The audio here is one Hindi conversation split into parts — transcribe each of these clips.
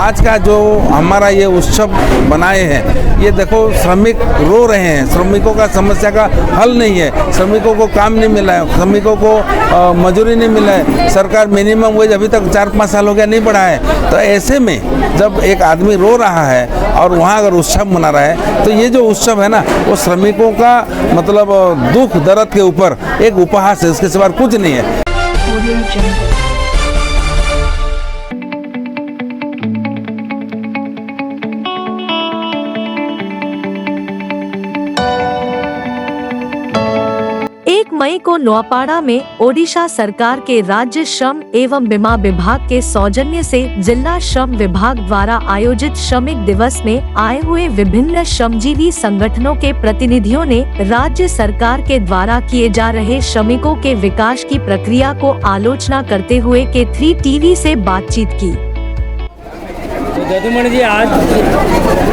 आज का जो हमारा ये उत्सव बनाए हैं, ये देखो श्रमिक रो रहे हैं, श्रमिकों का समस्या का हल नहीं है, श्रमिकों को काम नहीं मिला है, श्रमिकों को मजूरी नहीं मिला है, सरकार मिनिमम वेज अभी तक 4-5 साल हो गया नहीं बढ़ा है। तो ऐसे में जब एक आदमी रो रहा है और वहाँ अगर उत्सव मना रहा है, तो ये जो उत्सव है ना, वो श्रमिकों का मतलब दुख दर्द के ऊपर एक उपहास है, उसके सिवा कुछ नहीं है। मई को नौपाड़ा में ओडिशा सरकार के राज्य श्रम एवं बीमा विभाग के सौजन्य से जिला श्रम विभाग द्वारा आयोजित श्रमिक दिवस में आए हुए विभिन्न श्रमजीवी संगठनों के प्रतिनिधियों ने राज्य सरकार के द्वारा किए जा रहे श्रमिकों के विकास की प्रक्रिया को आलोचना करते हुए K3 TV से बातचीत की। जदुमणि जी, आज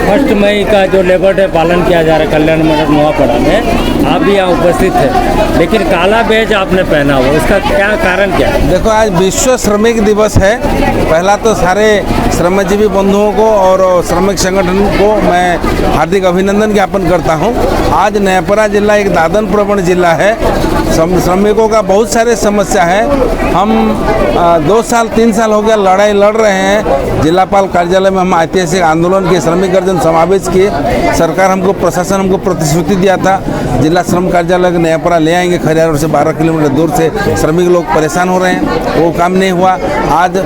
1 मई का जो लेबर डे पालन किया जा रहा है कल्याण मंडल नौपाड़ा में, आप भी यहाँ उपस्थित थे, लेकिन काला बैज आपने पहना हुआ, उसका क्या कारण क्या है? देखो, आज विश्व श्रमिक दिवस है। पहला तो सारे श्रमजीवी बंधुओं को और श्रमिक संगठन को मैं हार्दिक अभिनंदन ज्ञापन करता हूँ। आज नयापरा जिला एक दादन प्रवण जिला है, श्रमिकों का बहुत सारे समस्या है। हम 2 साल 3 साल हो गया लड़ाई लड़ रहे हैं। जिलापाल कार्यालय में हम ऐतिहासिक आंदोलन के श्रमिक गर्जन समावेश किए। सरकार हमको, प्रशासन हमको प्रतिश्रुति दिया था जिला श्रम कार्यालय के नयापरा ले आएंगे। खरियार से 12 किलोमीटर दूर से श्रमिक लोग परेशान हो रहे हैं, वो काम नहीं हुआ। आज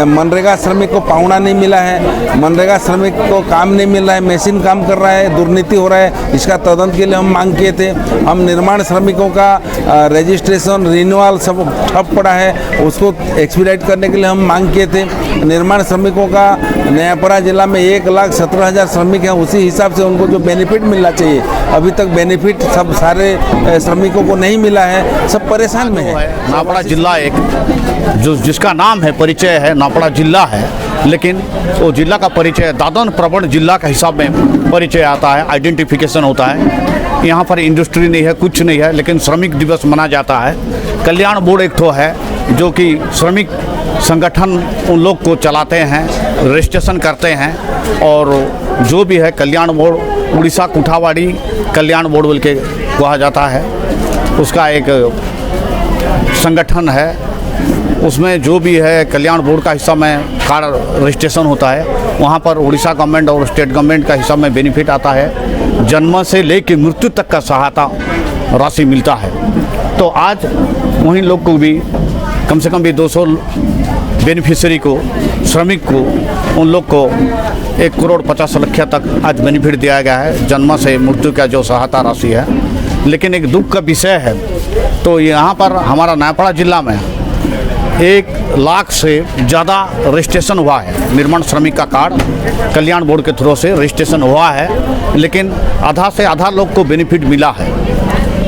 मनरेगा श्रमिक को पावना नहीं मिला है, मनरेगा श्रमिक को काम नहीं मिल रहा है, मशीन काम कर रहा है, दुर्नीति हो रहा है। इसका तदंत के लिए हम मांग किए थे। हम निर्माण श्रमिकों का रजिस्ट्रेशन रिन्यूअल सब ठप पड़ा है, उसको एक्सपीडाइट करने के लिए हम मांग किए थे। निर्माण श्रमिकों का नयापरा जिला में 1,17,000 श्रमिक हैं, उसी हिसाब से उनको जो बेनिफिट मिलना चाहिए, अभी तक बेनिफिट सब सारे श्रमिकों को नहीं मिला है, सब परेशान में है। नौपाड़ा जिला एक जो जिसका नाम है, परिचय है, नौपाड़ा जिला है, लेकिन वो जिला का परिचय दादन प्रवण जिला के हिसाब में परिचय आता है, आइडेंटिफिकेशन होता है। यहाँ पर इंडस्ट्री नहीं है, कुछ नहीं है, लेकिन श्रमिक दिवस मना जाता है। कल्याण बोर्ड एक तो है जो कि श्रमिक संगठन उन लोग को चलाते हैं, रजिस्ट्रेशन करते हैं, और जो भी है कल्याण बोर्ड उड़ीसा कुठावाड़ी कल्याण बोर्ड बोल के कहा जाता है, उसका एक संगठन है। उसमें जो भी है कल्याण बोर्ड का हिस्सा में कार्ड रजिस्ट्रेशन होता है, वहाँ पर उड़ीसा गवर्नमेंट और स्टेट गवर्नमेंट का हिस्सा में बेनिफिट आता है। जन्म से लेकर मृत्यु तक का सहायता राशि मिलता है। तो आज वहीं लोग को भी कम से कम भी 200 बेनिफिशियरी को, श्रमिक को, उन लोग को 1,50,00,000 तक आज बेनिफिट दिया गया है, जन्म से मृत्यु का जो सहायता राशि है। लेकिन एक दुख का विषय है, तो यहाँ पर हमारा नयापड़ा जिला में 1 लाख से ज़्यादा रजिस्ट्रेशन हुआ है। निर्माण श्रमिक का कार्ड कल्याण बोर्ड के थ्रू से रजिस्ट्रेशन हुआ है, लेकिन आधा से आधा लोग को बेनिफिट मिला है।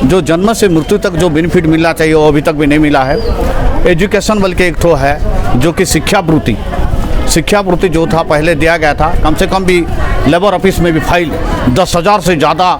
जो जन्म से मृत्यु तक जो बेनिफिट मिलना चाहिए वो अभी तक भी नहीं मिला है। एजुकेशन बल्कि एक तो है जो कि शिक्षा वृत्ति जो था पहले दिया गया था, कम से कम भी लेबर ऑफिस में भी फाइल 10,000 से ज़्यादा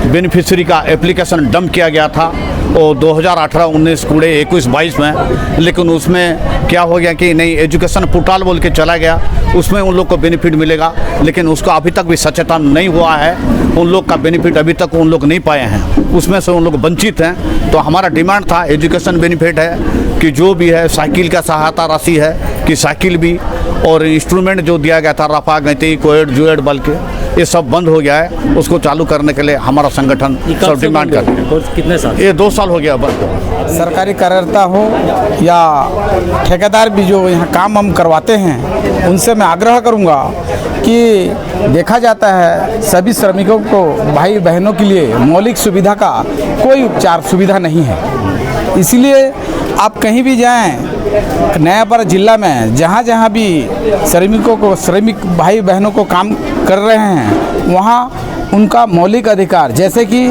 बेनिफिशियरी का एप्लीकेशन डंप किया गया था, और 2018-19 कूड़े 21-22 में। लेकिन उसमें क्या हो गया कि नहीं, एजुकेशन पोर्टल बोल के चला गया, उसमें उन लोग को बेनिफिट मिलेगा, लेकिन उसको अभी तक भी सचेतन नहीं हुआ है। उन लोग का बेनिफिट अभी तक उन लोग नहीं पाए हैं, उसमें से उन लोग वंचित हैं। तो हमारा डिमांड था, एजुकेशन बेनिफिट है कि जो भी है साइकिल का सहायता राशि है कि साइकिल भी, और इंस्ट्रूमेंट जो दिया गया था रफा गैती कोएड जुएड बल के, ये सब बंद हो गया है। उसको चालू करने के लिए हमारा संगठन सब डिमांड कर रहे हैं। कितने साल? ये 2 साल हो गया बंद। सरकारी कार्यकर्ता हो या ठेकेदार भी जो यहाँ काम हम करवाते हैं, उनसे मैं आग्रह करूँगा कि देखा जाता है सभी श्रमिकों को, भाई बहनों के लिए मौलिक सुविधा का कोई उपचार सुविधा नहीं है। इसलिए आप कहीं भी जाएं, नयापरा जिला में जहाँ जहाँ भी श्रमिक भाई बहनों को काम कर रहे हैं, वहाँ उनका मौलिक अधिकार, जैसे कि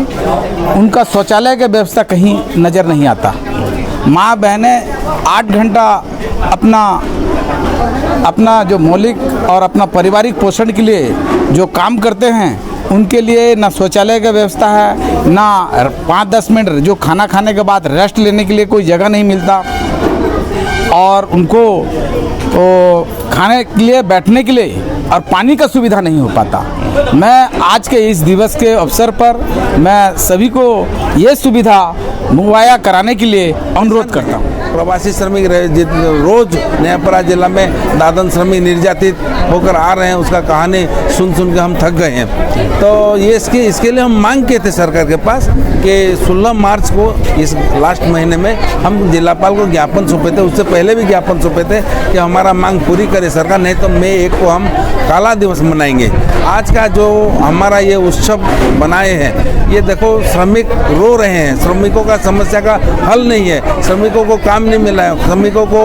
उनका शौचालय की व्यवस्था कहीं नज़र नहीं आता। माँ बहनें 8 घंटा अपना जो मौलिक और अपना पारिवारिक पोषण के लिए जो काम करते हैं, उनके लिए ना शौचालय की व्यवस्था है, ना 5-10 मिनट जो खाना खाने के बाद रेस्ट लेने के लिए कोई जगह नहीं मिलता, और उनको वो खाने के लिए, बैठने के लिए और पानी का सुविधा नहीं हो पाता। मैं आज के इस दिवस के अवसर पर मैं सभी को ये सुविधा मुहैया कराने के लिए अनुरोध करता हूँ। प्रवासी श्रमिक रोज नयापरा जिला में दादन श्रमिक निर्यातित होकर आ रहे हैं, उसका कहानी सुन के हम थक गए हैं। तो ये इसके लिए हम मांग किए थे सरकार के पास कि 16 मार्च को इस लास्ट महीने में हम जिलापाल को ज्ञापन सौंपे थे, उससे पहले भी ज्ञापन सौंपे थे कि हमारा मांग पूरी करे सरकार, नहीं तो मई 1 को हम काला दिवस मनाएंगे। आज का जो हमारा ये उत्सव बनाए हैं, ये देखो श्रमिक रो रहे हैं, श्रमिकों का समस्या का हल नहीं है, श्रमिकों को काम नहीं मिला है, श्रमिकों को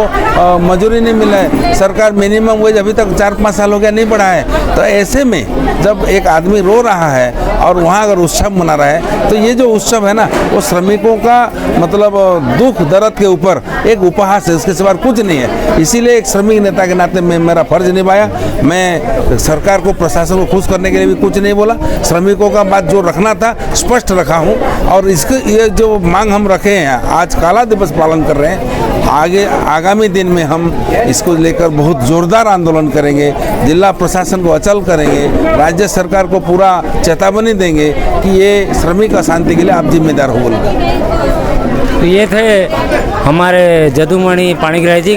मजूरी नहीं मिला है, सरकार मिनिमम वेज अभी तक 4-5 साल हो गया नहीं बढ़ा है। तो ऐसे में जब एक आदमी रो रहा है और वहाँ अगर उत्सव मना रहा है, तो ये जो उत्सव है ना, वो श्रमिकों का मतलब दुख दर्द के ऊपर एक उपहास है, उसके सिवा कुछ नहीं है। इसीलिए एक श्रमिक नेता के नाते मैं मेरा फर्ज निभाया। मैं सरकार को, प्रशासन को खुश करने के लिए भी कुछ नहीं बोला, श्रमिकों का बात जो रखना था स्पष्ट रखा हूँ। और इसके ये जो मांग हम रखे हैं, आज काला दिवस पालन कर रहे हैं, आगामी दिन में हम इसको लेकर बहुत जोरदार आंदोलन करेंगे, जिला प्रशासन को अचल करेंगे, राज्य सरकार को पूरा चेतावनी देंगे कि ये श्रमिक अशांति के लिए आप जिम्मेदार हो। तो ये थे हमारे जदुमणि पाणिग्राही जी,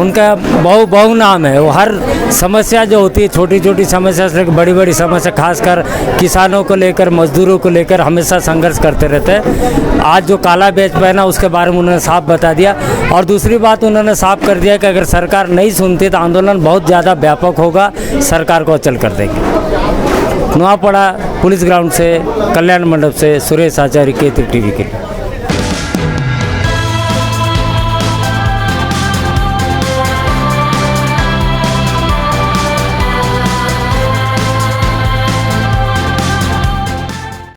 उनका बहु नाम है। वो हर समस्या जो होती है, छोटी छोटी समस्या से बड़ी बड़ी समस्या, खासकर किसानों को लेकर, मजदूरों को लेकर हमेशा संघर्ष करते रहते हैं। आज जो काला बैच पहना उसके बारे में उन्होंने साफ बता दिया। और दूसरी बात उन्होंने साफ कर दिया कि अगर सरकार नहीं सुनती तो आंदोलन बहुत ज़्यादा व्यापक होगा, सरकार को अचल कर देंगे। नवापड़ा पुलिस ग्राउंड से, कल्याण मंडप से सुरेश आचार्य, K3 TV के लिए।